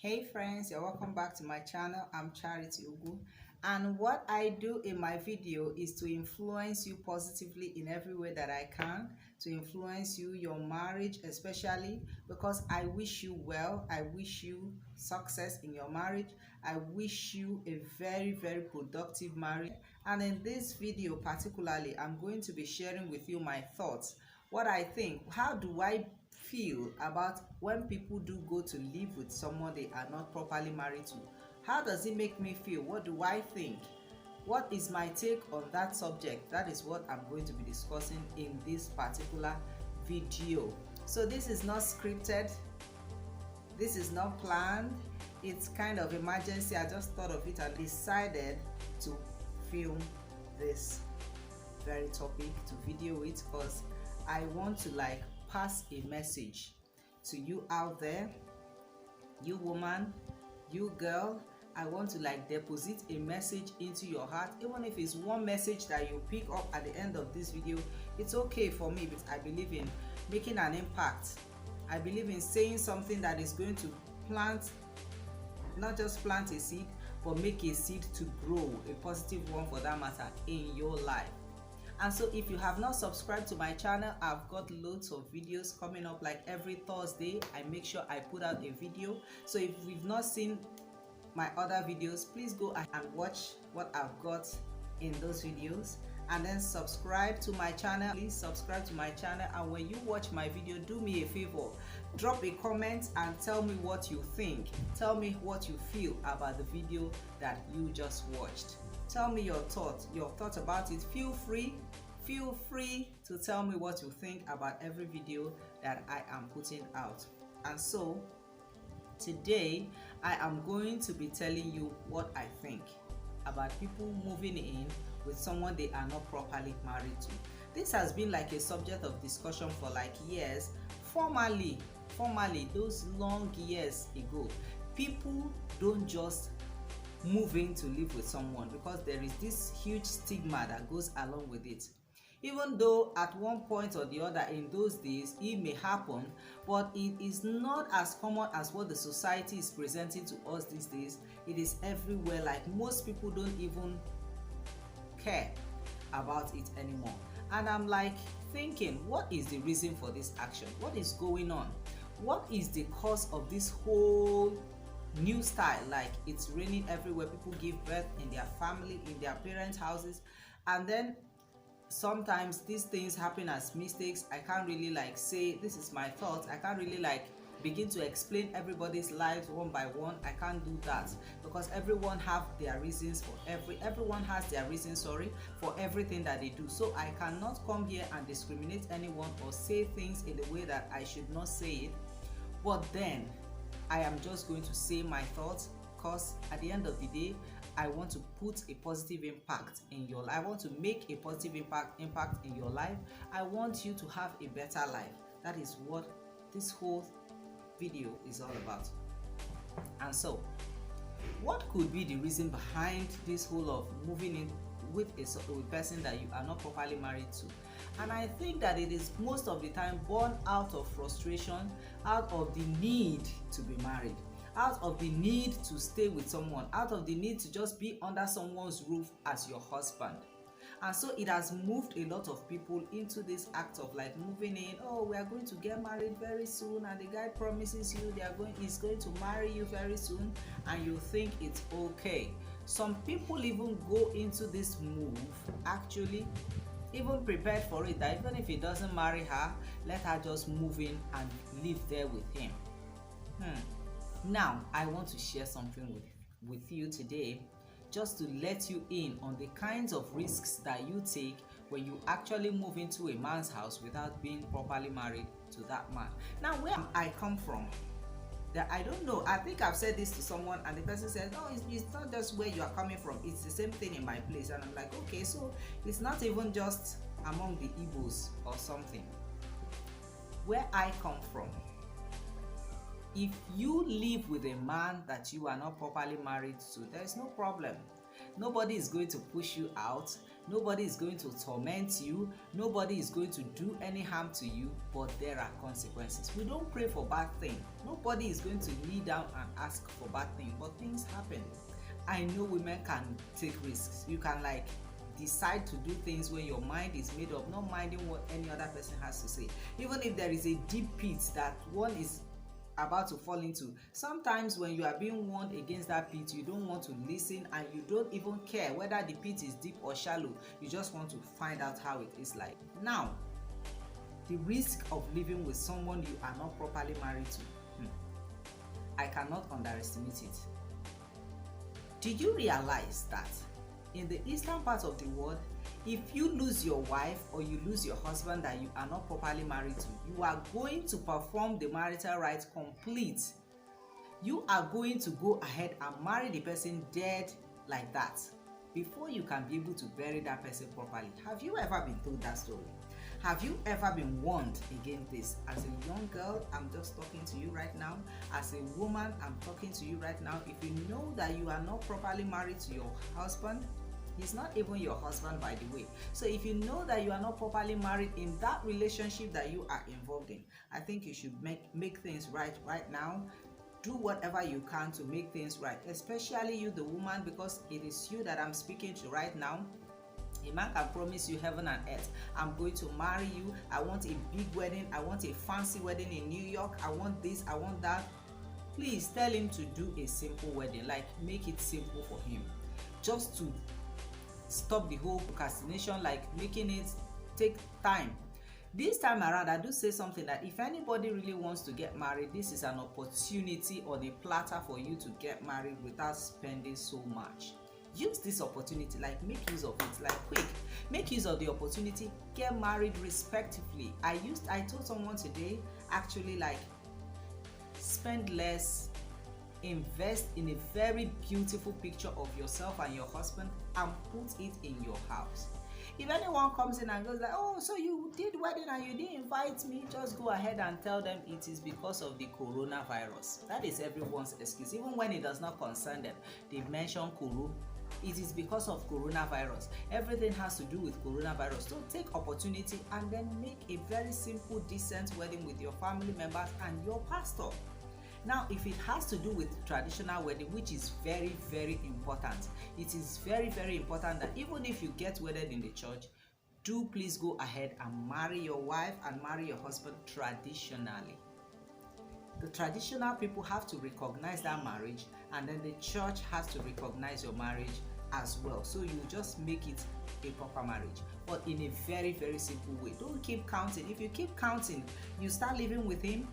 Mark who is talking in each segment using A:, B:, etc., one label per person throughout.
A: Hey friends, you're welcome back to my channel. I'm Charity Ugu, and what I do in my video is to influence you positively in every way that I can, to influence you, your marriage especially, because I wish you well. I wish you success in your marriage. I wish you a very productive marriage. And in this video particularly, I'm going to be sharing with you my thoughts, what I think. How do I feel about when people do go to live with someone they are not properly married to? How does it make me feel? What do I think? What is my take on that subject? That is what I'm going to be discussing in this particular video. So this is not scripted, this is not planned, it's kind of emergency. I just thought of it and decided to film this very topic, to video it, because I want to pass a message to you out there, you woman, you girl. I want to deposit a message into your heart. Even if it's one message that you pick up at the end of this video, it's okay for me, because I believe in making an impact. I believe in saying something that is going to plant, not just plant a seed, but make a seed to grow, a positive one for that matter, in your life. And so if you have not subscribed to my channel, I've got loads of videos coming up. Like every Thursday, I make sure I put out a video. So if you've not seen my other videos, please go and watch what I've got in those videos, and then subscribe to my channel. Please subscribe to my channel, and when you watch my video, do me a favor, drop a comment and tell me what you think. Tell me what you feel about the video that you just watched. Tell me your thoughts about it. Feel free to tell me what you think about every video that I am putting out. And so today I am going to be telling you what I think about people moving in with someone they are not properly married to. This has been like a subject of discussion for years. Formerly, those long years ago, people don't just move in to live with someone, because there is this huge stigma that goes along with it. Even though at one point or the other in those days it may happen, but it is not as common as what the society is presenting to us these days. It is everywhere. Most people don't even care about it anymore. And I'm thinking, what is the reason for this action? What is going on? What is the cause of this whole new style? It's raining everywhere. People give birth in their family, in their parents' houses, and then sometimes these things happen as mistakes. I can't really say this is my thoughts. I can't really begin to explain everybody's lives one by one. I can't do that, because everyone has their reasons for everything that they do. So I cannot come here and discriminate anyone or say things in a way that I should not say it. But then I am just going to say my thoughts, because at the end of the day, I want to put a positive impact in your life. I want to make a positive impact in your life. I want you to have a better life. That is what this whole video is all about. And so, what could be the reason behind this whole of moving in with a person that you are not properly married to? And I think that it is most of the time born out of frustration, out of the need to be married, out of the need to stay with someone, out of the need to just be under someone's roof as your husband. And so it has moved a lot of people into this act of moving in. Oh, we are going to get married very soon, and the guy promises you he's going to marry you very soon, and you think it's okay. Some people even go into this move actually even prepared for it, that even if he doesn't marry her, let her just move in and live there with him. Now I want to share something with you today, just to let you in on the kinds of risks that you take when you actually move into a man's house without being properly married to that man. Now, where I come from, that I don't know, I think I've said this to someone, and the person said, no, it's not just where you are coming from, it's the same thing in my place. And I'm like, okay, so it's not even just among the Igbos or something. Where I come from, if you live with a man that you are not properly married to, there is no problem. Nobody is going to push you out. Nobody is going to torment you. Nobody is going to do any harm to you, but there are consequences. We don't pray for bad things. Nobody is going to kneel down and ask for bad things, but things happen. I know women can take risks. You can decide to do things when your mind is made up, not minding what any other person has to say. Even if there is a deep pit that one is about to fall into, sometimes when you are being warned against that pit, you don't want to listen, and you don't even care whether the pit is deep or shallow. You just want to find out how it is like. Now, the risk of living with someone you are not properly married to, I cannot underestimate it. Did you realize that in the eastern part of the world, if you lose your wife or you lose your husband that you are not properly married to, you are going to perform the marital rites complete. You are going to go ahead and marry the person dead like that before you can be able to bury that person properly. Have you ever been told that story? Have you ever been warned against this? As a young girl, I'm just talking to you right now. As a woman, I'm talking to you right now. If you know that you are not properly married to your husband, he's not even your husband, by the way. So if you know that you are not properly married in that relationship that you are involved in, I think you should make things right now. Do whatever you can to make things right, especially you, the woman, because it is you that I'm speaking to right now. A man can promise you heaven and earth. I'm going to marry you. I want a big wedding. I want a fancy wedding in New York. I want this. I want that. Please tell him to do a simple wedding. Make it simple for him. Just to stop the whole procrastination, making it take time. This time around, I do say something that if anybody really wants to get married, this is an opportunity on a platter for you to get married without spending so much. Use this opportunity, make use of it, quick. Make use of the opportunity, get married respectively. I told someone today, actually, spend less, invest in a very beautiful picture of yourself and your husband, and put it in your house. If anyone comes in and goes oh, so you did wedding and you didn't invite me, just go ahead and tell them it is because of the coronavirus. That is everyone's excuse. Even when it does not concern them, they mention Kuru. It is because of coronavirus. Everything has to do with coronavirus. So take opportunity and then make a very simple, decent wedding with your family members and your pastor. Now, if it has to do with traditional wedding, which is very, very important, it is very, very important that even if you get wedded in the church, do please go ahead and marry your wife and marry your husband traditionally. The traditional people have to recognize that marriage, and then the church has to recognize your marriage as well. So you just make it a proper marriage, but in a very, very simple way. Don't keep counting. If you keep counting, you start living with him,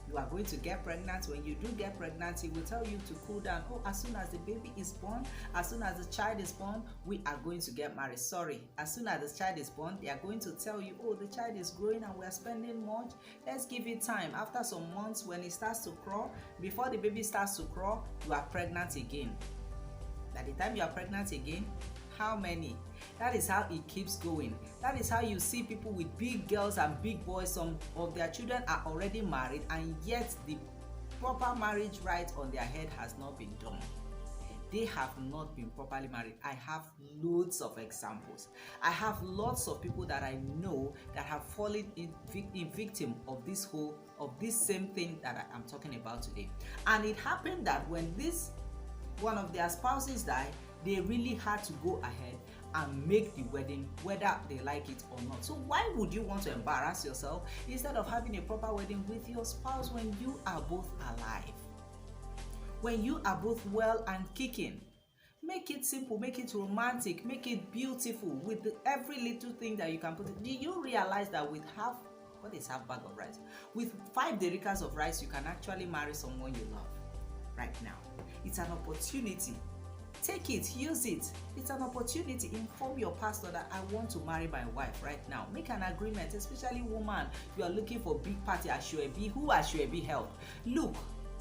A: you are going to get pregnant. When you do get pregnant, he will tell you to cool down. Oh, as soon as the baby is born, as soon as the child is born, we are going to get married. Sorry, as soon as the child is born, they are going to tell you, oh, the child is growing and we are spending much. Let's give it time. After some months, when it starts to crawl, before the baby starts to crawl, you are pregnant again. By the time you are pregnant again, how many? That is how it keeps going. That is how you see people with big girls and big boys. Some of their children are already married, and yet the proper marriage rite on their head has not been done. They have not been properly married. I have loads of examples. I have lots of people that I know that have fallen in victim of this same thing that I am talking about today. And it happened that when one of their spouses died, they really had to go ahead and make the wedding whether they like it or not. So why would you want to embarrass yourself instead of having a proper wedding with your spouse when you are both alive? When you are both well and kicking? Make it simple, make it romantic, make it beautiful with every little thing that you can put. Do you realize that with what is half bag of rice? With 5 dericas of rice, you can actually marry someone you love right now. It's an opportunity. Take it, use it. It's an opportunity. Inform your pastor that I want to marry my wife right now. Make an agreement, especially woman. You are looking for big party Ashwebi. Who Ashwebi help? Look,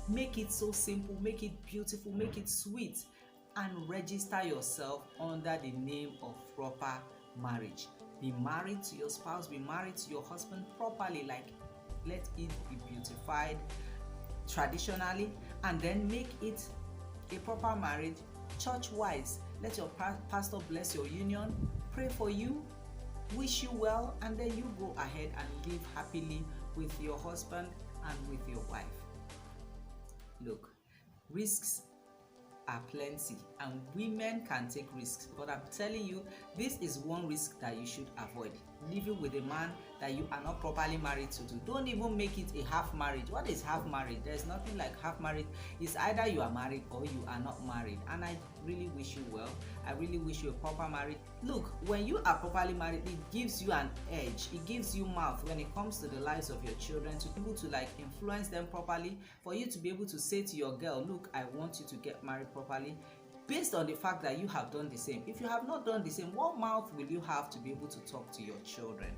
A: make it so simple, make it beautiful, make it sweet, and register yourself under the name of proper marriage. Be married to your spouse, be married to your husband properly. Let it be beautified traditionally, and then make it a proper marriage church-wise. Let your pastor bless your union pray for you, wish you well, and then you go ahead and live happily with your husband and with your wife. Look, risks are plenty and women can take risks, but I'm telling you, this is one risk that you should avoid: living with a man that you are not properly married to. Don't even make it a half marriage. What is half marriage? There's nothing like half marriage. It's either you are married or you are not married, and I really wish you well. I really wish you a proper marriage. Look, when you are properly married, it gives you an edge, it gives you mouth when it comes to the lives of your children, to be able to like influence them properly, for you to be able to say to your girl, look, I want you to get married properly, based on the fact that you have done the same. If you have not done the same, what mouth will you have to be able to talk to your children?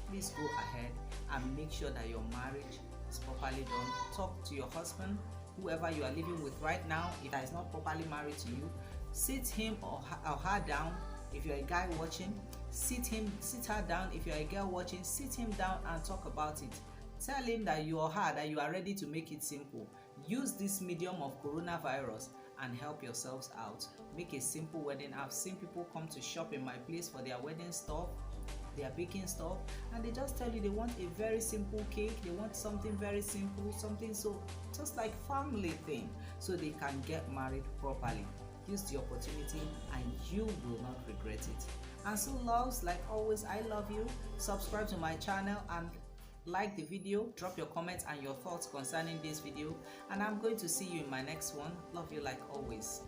A: Please go ahead and make sure that your marriage is properly done. Talk to your husband, whoever you are living with right now. If that is not properly married to you, sit him or her down. If you're a guy watching, sit her down. If you're a girl watching, sit him down and talk about it. Tell him that you or her that you are ready to make it simple. Use this medium of coronavirus and help yourselves out. Make a simple wedding. I've seen people come to shop in my place for their wedding stuff, their baking stuff, and they just tell you they want a very simple cake, they want something very simple, something so just like family thing, so they can get married properly. Use the opportunity and you will not regret it. And so loves, like always, I love you. Subscribe to my channel and like the video. Drop your comments and your thoughts concerning this video, and I'm going to see you in my next one. Love you like always.